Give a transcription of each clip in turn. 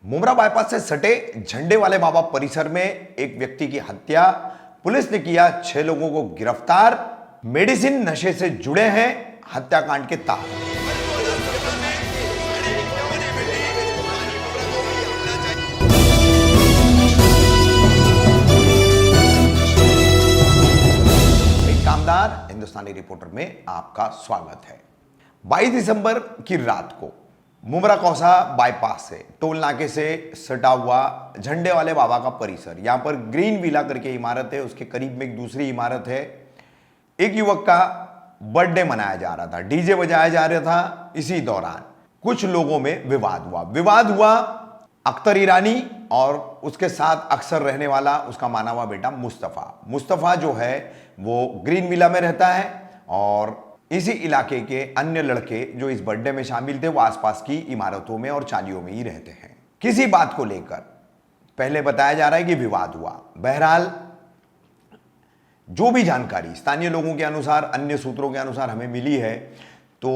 Mumbra bypass से सटे झंडे वाले बाबा परिसर में एक व्यक्ति की हत्या। पुलिस ने किया 6 लोगों को गिरफ्तार। मेडिसिन नशे से जुड़े हैं हत्याकांड के तार। कामदार हिंदुस्तानी रिपोर्टर में आपका स्वागत है। 22 दिसंबर की रात को मुमरा कौसा बाईपास से टोल नाके से सटा हुआ झंडे वाले बाबा का परिसर, यहां पर ग्रीन विला करके इमारत है, उसके करीब में एक दूसरी इमारत है। एक युवक का बर्थडे मनाया जा रहा था, डीजे बजाया जा रहा था। इसी दौरान कुछ लोगों में विवाद हुआ अख्तर ईरानी और उसके साथ अक्सर रहने वाला उसका माना हुआ बेटा मुस्तफा जो है वो ग्रीन विला में रहता है और इसी इलाके के अन्य लड़के जो इस बर्थडे में शामिल थे वो आसपास की इमारतों में और चालियों में ही रहते हैं। किसी बात को लेकर पहले बताया जा रहा है कि विवाद हुआ। बहरहाल जो भी जानकारी स्थानीय लोगों के अनुसार, अन्य सूत्रों के अनुसार हमें मिली है तो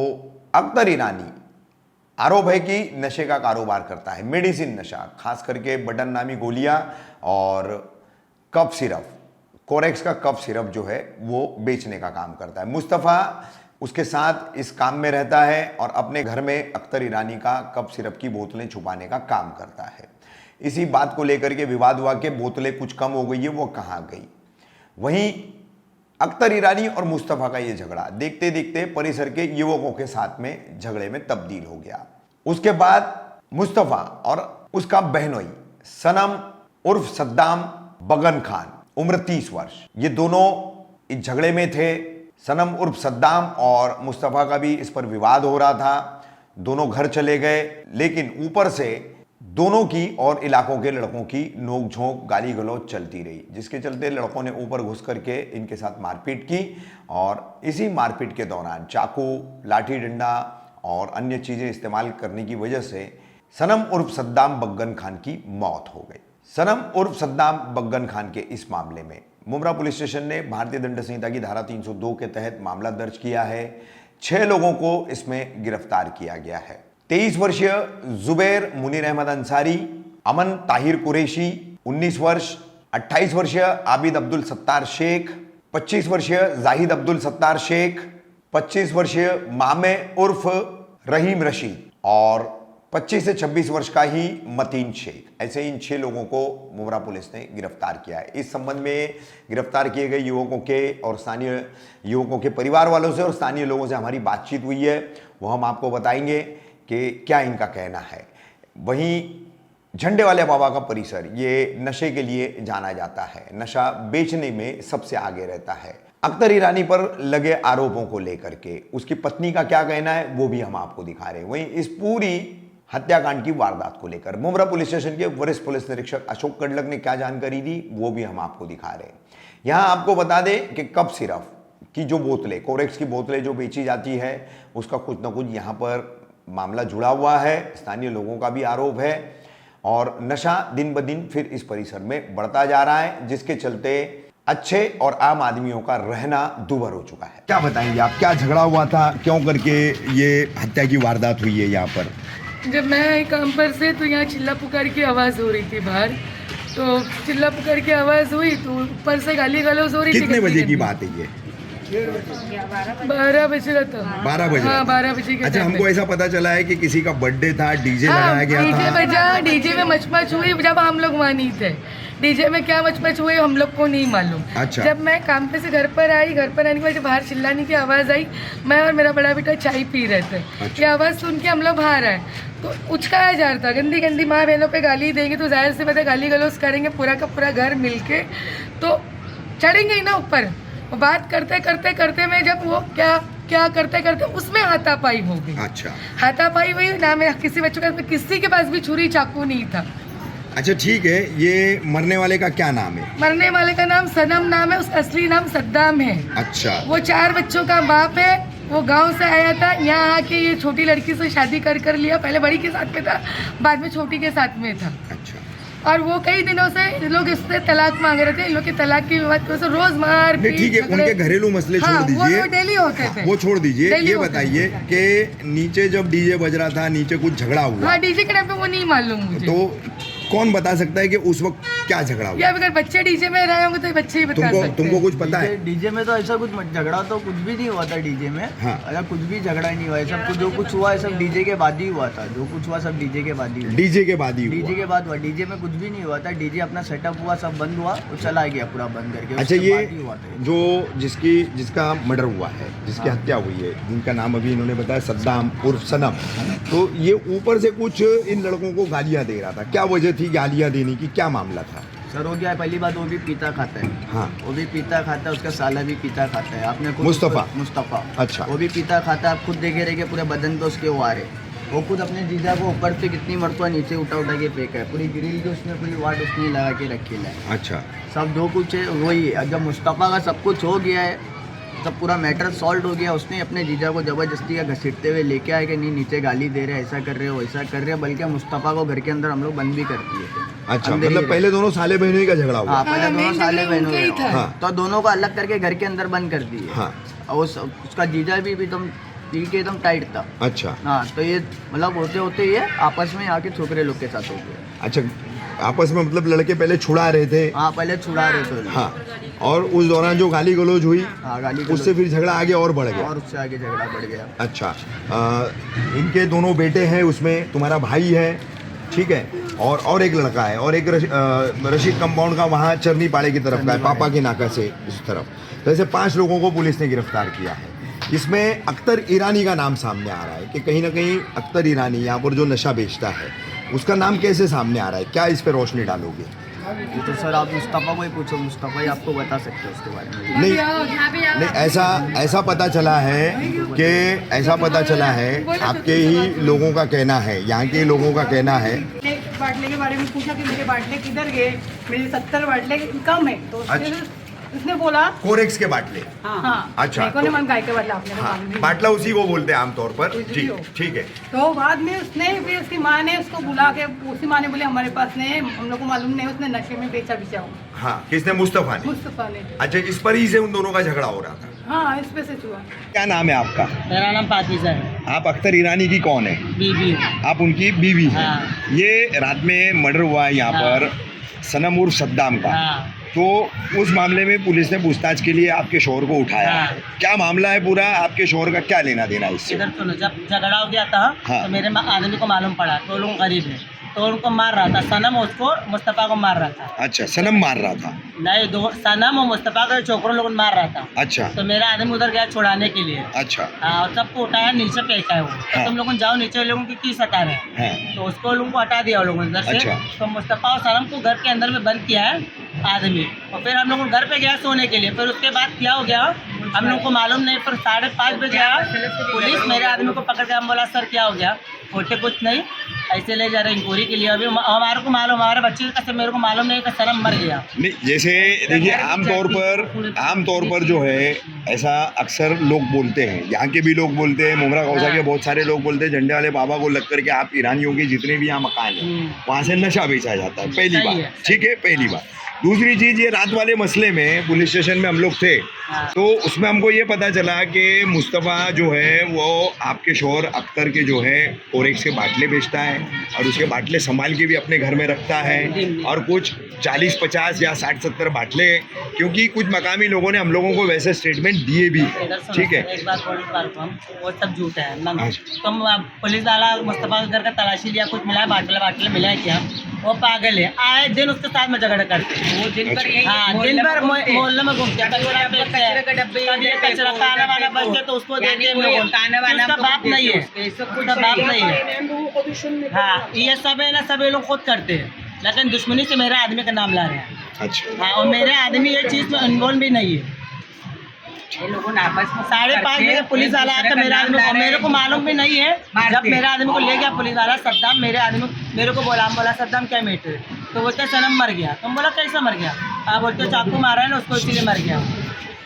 अख्तर ईरानी आरोप है कि नशे का कारोबार करता है, मेडिसिन नशा, खास करके बटन नामी गोलियां और कफ सिरप, कोरेक्स का कफ सिरप जो है वो बेचने का काम करता है। मुस्तफा उसके साथ इस काम में रहता है और अपने घर में अख्तर ईरानी का कफ सिरप की बोतलें छुपाने का काम करता है। इसी बात को लेकर के विवाद हुआ कि बोतलें कुछ कम हो गई है, वो कहाँ गई। वहीं अख्तर ईरानी और मुस्तफा का ये झगड़ा देखते देखते परिसर के युवकों के साथ में झगड़े में तब्दील हो गया। उसके बाद मुस्तफा और उसका बहनोई सनम उर्फ सद्दाम बगन खान उम्र 30 वर्ष, ये दोनों इस झगड़े में थे। सनम उर्फ सद्दाम और मुस्तफा का भी इस पर विवाद हो रहा था। दोनों घर चले गए, लेकिन ऊपर से दोनों की और इलाकों के लड़कों की नोक-झोंक, गाली गलौज चलती रही, जिसके चलते लड़कों ने ऊपर घुस करके इनके साथ मारपीट की और इसी मारपीट के दौरान चाकू, लाठी डंडा और अन्य चीजें इस्तेमाल करने की वजह से सनम उर्फ सद्दाम बग्गन खान की मौत हो गई। सनम उर्फ सद्दाम बग्गन खान के इस मामले में मुमरा पुलिस स्टेशन ने भारतीय दंड संहिता की धारा 302 के तहत मामला दर्ज किया है। 6 लोगों को इसमें गिरफ्तार किया गया है। 23 वर्षीय जुबैर मुनीर अहमद अंसारी, अमन ताहिर कुरैशी 19 वर्ष, 28 वर्षीय आबिद अब्दुल सत्तार शेख, 25 वर्षीय जाहिद अब्दुल सत्तार शेख, 25 वर्षीय मामे उर्फ रहीम रशीद और 25 से 26 वर्ष का ही मतीन शेख, ऐसे इन 6 लोगों को मुमरा पुलिस ने गिरफ्तार किया है। इस संबंध में गिरफ्तार किए गए युवकों के और स्थानीय युवकों के परिवार वालों से और स्थानीय लोगों से हमारी बातचीत हुई है, वो हम आपको बताएंगे कि क्या इनका कहना है। वहीं झंडे वाले बाबा का परिसर ये नशे के लिए जाना जाता है, नशा बेचने में सबसे आगे रहता है। अख्तर ईरानी पर लगे आरोपों को लेकर के उसकी पत्नी का क्या कहना है वो भी हम आपको दिखा रहे हैं। वहीं इस पूरी हत्याकांड की वारदात को लेकर मुमरा पुलिस स्टेशन के वरिष्ठ पुलिस निरीक्षक अशोक कडलक ने क्या जानकारी दी वो भी हम आपको दिखा रहे हैं। यहां आपको बता दें कि कफ सिरप की जो बोतलें, कोरेक्स की बोतलें जो बेची जाती है, उसका कुछ ना कुछ यहां पर मामला जुड़ा हुआ है। स्थानीय लोगों का भी आरोप है और नशा दिन ब दिन फिर इस परिसर में बढ़ता जा रहा है, जिसके चलते अच्छे और आम आदमियों का रहना दूभर हो चुका है। क्या बताएंगे आप, क्या झगड़ा हुआ था, क्यों करके ये हत्या की वारदात हुई है यहाँ पर? जब मैं आई काम पर से तो यहाँ चिल्ला पुकार की आवाज़ हो रही थी बाहर, तो चिल्ला पुकार की आवाज़ हुई तो ऊपर से गाली गलौज हो रही थी। कितने बजे की बात है ये? 12 बजे का था। 12 बजे? हाँ 12 बजे के। अच्छा, हमको ऐसा पता चला है कि किसी का बर्थडे था, डीजे लगाया गया था। डीजे बजा, डीजे में मचमच हुई जब हम लोग वहाँ नहीं थे। डीजे में क्या मचमच हुई हम लोग को नहीं मालूम। अच्छा। जब मैं काम पे से घर पर आई, घर पर आने के बाद जब बाहर चिल्लाने की आवाज़ आई, मैं और मेरा बड़ा बेटा चाय पी रहे थे। अच्छा। ये आवाज़ सुन के हम लोग बाहर आए तो उचकाया जा रहा था, गंदी गंदी माँ बहनों पे गाली देंगे तो जाहिर से पता गाली गलौज करेंगे, पूरा का पूरा घर मिलके तो चढ़ेंगे ही ना ऊपर। बात करते करते करते में जब वो क्या करते करते उसमें हाथापाई हो गई। अच्छा। हाथापाई हुई ना, मैं किसी बच्चों का, किसी के पास भी छुरी चाकू नहीं था। अच्छा ठीक है, ये मरने वाले का क्या नाम है? मरने वाले का नाम सनम नाम है, उसका असली नाम सद्दाम है। अच्छा। वो 4 बच्चों का बाप है। वो गांव से आया था, यहाँ आके ये छोटी लड़की से शादी कर लिया। पहले बड़ी के साथ में था, बाद में छोटी के साथ में था। अच्छा। और वो कई दिनों से लोग इससे तलाक मांग रहे थे, इन लोग की तलाक की बात को रोज मार नहीं ठीक है, उनके घरेलू मसले छोड़ दीजिए, वो डेली होते थे। वो छोड़ दीजिए, डेली ये होते बताइए कि नीचे जब डीजे बज रहा था, नीचे कुछ झगड़ा हुआ, हाँ डीजे के टाइम पे वो नहीं मालूम मुझे। तो कौन बता सकता है कि उस वक्त क्या झगड़ा हुआ? या अगर बच्चे डीजे में रहे होंगे तो बच्चे ही बता सकते तुमको हैं। कुछ पता है? डीजे में तो ऐसा कुछ झगड़ा तो कुछ भी नहीं हुआ था डीजे में। हाँ। ऐसा कुछ भी झगड़ा ही नहीं हुआ, सब कुछ जो कुछ हुआ है सब डीजे के बाद ही हुआ था, जो कुछ हुआ सब डीजे के बाद ही हुआ। डीजे के बाद ही हुआ? डीजे के बाद हुआ, डीजे में कुछ भी नहीं हुआ था, डीजे अपना सेटअप हुआ, सब बंद हुआ, वो चला गया पूरा बंद करके। अच्छा, उसके ये बाद ही हुआ था। जो जिसका मर्डर हुआ है, जिसकी हत्या हुई है, जिनका नाम अभी इन्होंने बताया सद्दाम उर्फ सनम, तो ये ऊपर से कुछ इन लड़कों को गालियां दे रहा था, क्या वजह थी गालियां देने की, क्या मामला था? सर हो गया, पहली बात वो भी पीता खाता है। हाँ। वो भी पीता खाता है, उसका साला भी पीता खाता है। आपने खुद मुस्तफ़ा अच्छा। वो भी पीता खाता है, आप खुद देखे रहे कि पूरे बदन पे उसके वो आ रहे। वो खुद अपने जीजा को ऊपर से कितनी मरतबा नीचे उठा के फेंका है, पूरी ग्रिल की उसने पूरी वाट उसने लगा के रखी है। अच्छा, सब जो कुछ है वही है। अब जब मुस्तफ़ा का सब कुछ हो गया है, सब पूरा मैटर सॉल्व हो गया, उसने अपने जीजा को ज़बरदस्ती का घसीटते हुए लेके आए कि नहीं नीचे गाली दे रहे हैं, ऐसा कर रहे हो ऐसा कर रहे हो, बल्कि मुस्तफ़ा को घर के अंदर हम लोग बंद भी कर दिए थे। अच्छा, अंदर ही मतलब पहले दोनों साले बहनों का झगड़ा हुआ? हाँ, पहले हाँ, दोनों main साले झगड़ा बहनों उनका ही का। था। हाँ। तो दोनों को अलग करके घर के अंदर बंद कर दिए। हाँ। और उसका जीजा भी एकदम दिल के एकदम टाइट था। अच्छा हाँ, तो ये मतलब होते होते ये आपस में आके छोकरे लोग के साथ हो गया। अच्छा, आपस में मतलब लड़के पहले छुड़ा रहे थे? हाँ, पहले छुड़ा रहे थे लोग। हाँ, और उस दौरान जो गाली गलौज हुई, हाँ, गाली उससे फिर झगड़ा आगे और बढ़ गया? और उससे आगे झगड़ा बढ़ गया। अच्छा, इनके दोनों बेटे हैं, उसमें तुम्हारा भाई है, ठीक है, और एक लड़का है, और एक रशीद कंपाउंड का वहाँ चरनी पाड़े की तरफ का है, पापा के नाका से इस तरफ। तो ऐसे 5 लोगों को पुलिस ने गिरफ्तार किया है। इसमें अख्तर ईरानी का नाम सामने आ रहा है कि कहीं ना कहीं अख्तर ईरानी यहाँ पर जो नशा बेचता है, उसका नाम कैसे सामने आ रहा है, क्या इस पर रोशनी डालोगे? ये तो सर आप मुस्तफ़ा को ही पूछो, मुस्तफ़ा ही आपको बता सकते हो उसके बारे में। नहीं, ऐसा पता चला है आपके ही लोगों का कहना है, यहाँ के लोगों का कहना है। बाटले के बारे में पूछा कि मेरे बाटले किधर गए, मेरे 70 बाटले कम है, तो उसने बोला कोरेक्स के बाटले। हाँ। अच्छा, मेरे को नहीं मन गाय के बाटला आपने हाँ, बताया। बाटला उसी को बोलते हैं आमतौर पर जी, ठीक है। तो बाद में उसने फिर उसकी माँ ने उसको बुला के, उसी माँ ने बोले हमारे पास नहीं है, हम लोग को मालूम नहीं, उसने नशे में बेचा बिचा हो। हाँ, किसने? मुस्तफा ने। मुस्तफा ने। अच्छा, इस पर ही से उन दोनों का झगड़ा हो रहा था? हाँ, इस पे से हुआ। क्या नाम है आपका? मेरा नाम पाकिज़ा है। आप अख्तर ईरानी की कौन है? बीबी। आप उनकी बीवी हैं। हाँ। ये रात में मर्डर हुआ है यहाँ हाँ। पर सनम उर्फ सद्दाम का। हाँ। तो उस मामले में पुलिस ने पूछताछ के लिए आपके शोहर को उठाया हाँ। है। क्या मामला है पूरा? आपके शोहर का क्या लेना देना इससे? इधर सुनो, जब झगड़ा हो गया था हाँ। तो मेरे आदमी को मालूम पड़ा, तो लोग गरीब है, तो उनको मार रहा था, सनम उसको मुस्तफ़ा को मार रहा था। अच्छा, सनम मार रहा था? नहीं, दो सनम और मुस्तफ़ा को छोकरों लोगों मार रहा था। अच्छा। तो मेरा आदमी उधर गया छुड़ाने के लिए। अच्छा। हाँ, और सबको उठाया, नीचे फेंका है वो। तो हाँ। तुम लोगों जाओ नीचे, लोगों की की सता रहे हैं। हाँ। तो उसको लोगों को हटा दिया लोगों ने इधर से। अच्छा। तो मुस्तफ़ा और सनम को घर के अंदर में बंद किया है आदमी, और फिर हम लोग घर पे गया सोने के लिए। फिर उसके बाद क्या हो गया हम लोग को मालूम नहीं। फिर 5:30 बजे आया पुलिस, मेरे आदमी को पकड़ के, हम बोला सर क्या हो गया, बोलते कुछ नहीं, ऐसे ले जा रहे इंक्वायरी के लिए। अभी हमारे को मालूम, हमारे बच्चे का कसम मेरे को मालूम नहीं कि सनम मर गया। नहीं, जैसे देखिए आमतौर पर जो है ऐसा अक्सर लोग बोलते हैं, यहाँ के भी लोग बोलते हैं, मुमरा कौसा के बहुत सारे लोग बोलते हैं, झंडे वाले बाबा को लग करके आप ईरानियों के जितने भी यहाँ मकान हैं वहाँ से नशा बेचा जाता है। पहली सही बात, है। ठीक है, पहली बात। दूसरी चीज़, ये रात वाले मसले में पुलिस स्टेशन में हम लोग थे, तो उसमें हमको ये पता चला कि मुस्तफ़ा जो है वो आपके शोहर अख्तर के जो है कोरेक्स के बाटले बेचता है, और उसके बाटले संभाल के भी अपने घर में रखता है, और कुछ 40-50 या 60-70 बाटले, क्योंकि कुछ मकामी लोगों ने हम लोगों को वैसे स्टेटमेंट दिए भी हैं, इधर सुनो, ठीक है। एक बात बोल पा रहा हूँ, वो सब झूठ है। अच्छा। तुम पुलिस वाला मुस्तफ़ा के घर का तलाशी लिया, कुछ मिला, बाटले मिला क्या? वो पागल है, आए दिन उसके साथ में झगड़ा करते हैं। वो दिन भर यही, हाँ, दिन भर मोहल्ले में घूमते हैं, कचरा खाना वाना बचते तो उसको देते हैं। उसका बाप नहीं है, उसका बाप नहीं है। हाँ, ये सब है ना, सब ये लोग खुद करते हैं, लेकिन दुश्मनी से मेरे आदमी का नाम ला रहे हैं। अच्छा। हाँ, और मेरे आदमी ये चीज़ में इन्वॉल्व भी नहीं है। ये लोगों ने आपस में 5:30 बजे पुलिस वाला आता, मेरे आदमी को, मेरे को मालूम भी नहीं है। जब मेरे आदमी को ले गया पुलिस वाला सद्दाम, मेरे को बोला, हम बोला सद्दाम क्या मैटर है, तो बोलते सनम मर गया। तो हम बोला कैसे मर गया? हाँ, बोलते चाकू मारा है ना उसको, इसीलिए मर गया।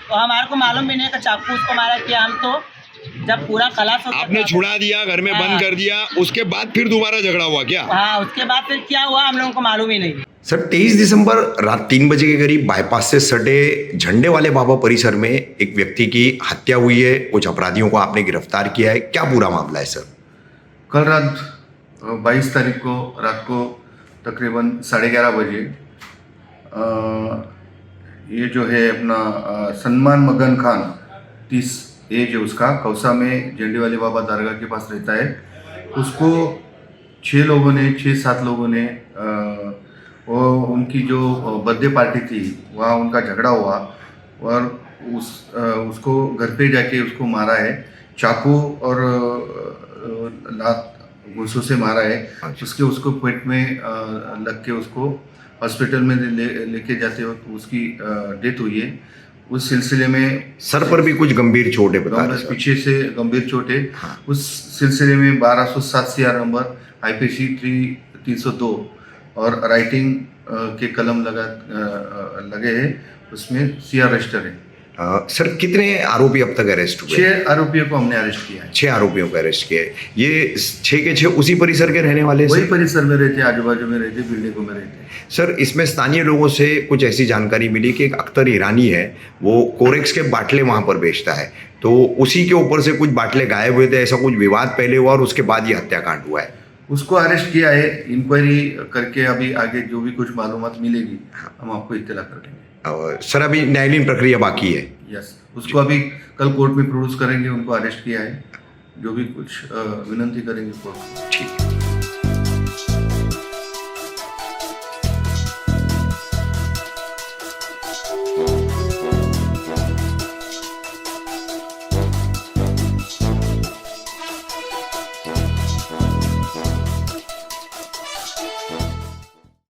तो हमारे को मालूम भी नहीं है कि चाकू उसको मारा किया। हम तो जब पूरा खलास हो आपने छुड़ा दिया, घर में हाँ। बंद कर दिया, उसके बाद फिर दोबारा झगड़ा हुआ क्या? हाँ, उसके बाद फिर क्या हुआ हम लोगों को मालूम ही नहीं। सर 23 दिसंबर रात 3 बजे के करीब बाईपास से सटे झंडे वाले बाबा परिसर में एक व्यक्ति की हत्या हुई है। कुछ अपराधियों को आपने गिरफ्तार किया है, क्या पूरा मामला है सर? कल रात 22 तारीख को रात को तकरीबन 11:30 बजे ये जो है अपना सलमान मगन खान 30 एज है उसका, कौसा में झंडे वाले बाबा दरगाह के पास रहता है। उसको 6-7 लोगों ने वो उनकी जो बर्थडे पार्टी थी वहाँ उनका झगड़ा हुआ और उसको घर पे जाके उसको मारा है, चाकू और लात घूंसों से मारा है। उसको पेट में लग के उसको हॉस्पिटल में लेके जाते वक्त उसकी डेथ हुई है। उस सिलसिले में सर पर भी कुछ गंभीर चोट है, बता रहे सर। पीछे से गंभीर चोट है। हाँ। उस सिलसिले में 1207 CR नंबर IPC 302 और राइटिंग के कलम लगे हैं, उसमें CR रजिस्टर है। सर कितने आरोपी अब तक अरेस्ट हुए? 6 आरोपियों को हमने अरेस्ट किया है। 6 आरोपियों को अरेस्ट किया है। ये 6 के 6 उसी परिसर के रहने वाले हैं वही सर? परिसर में रहते, आजू बाजू में रहते, बिल्डिंगों में रहते। सर इसमें स्थानीय लोगों से कुछ ऐसी जानकारी मिली कि एक अख्तर ईरानी है, वो कोरेक्स के बाटले वहाँ पर बेचता है, तो उसी के ऊपर से कुछ बाटले गायब हुए थे, ऐसा कुछ विवाद पहले हुआ और उसके बाद ये हत्याकांड हुआ है। उसको अरेस्ट किया है। इंक्वायरी करके अभी आगे जो भी कुछ मालूमात मिलेगी हम आपको इत्तला कर देंगे। और सर अभी न्यायालयीन प्रक्रिया बाकी है? यस, उसको अभी कल कोर्ट में प्रोड्यूस करेंगे। उनको अरेस्ट किया है, जो भी कुछ विनंती करेंगे कोर्ट को। ठीक है।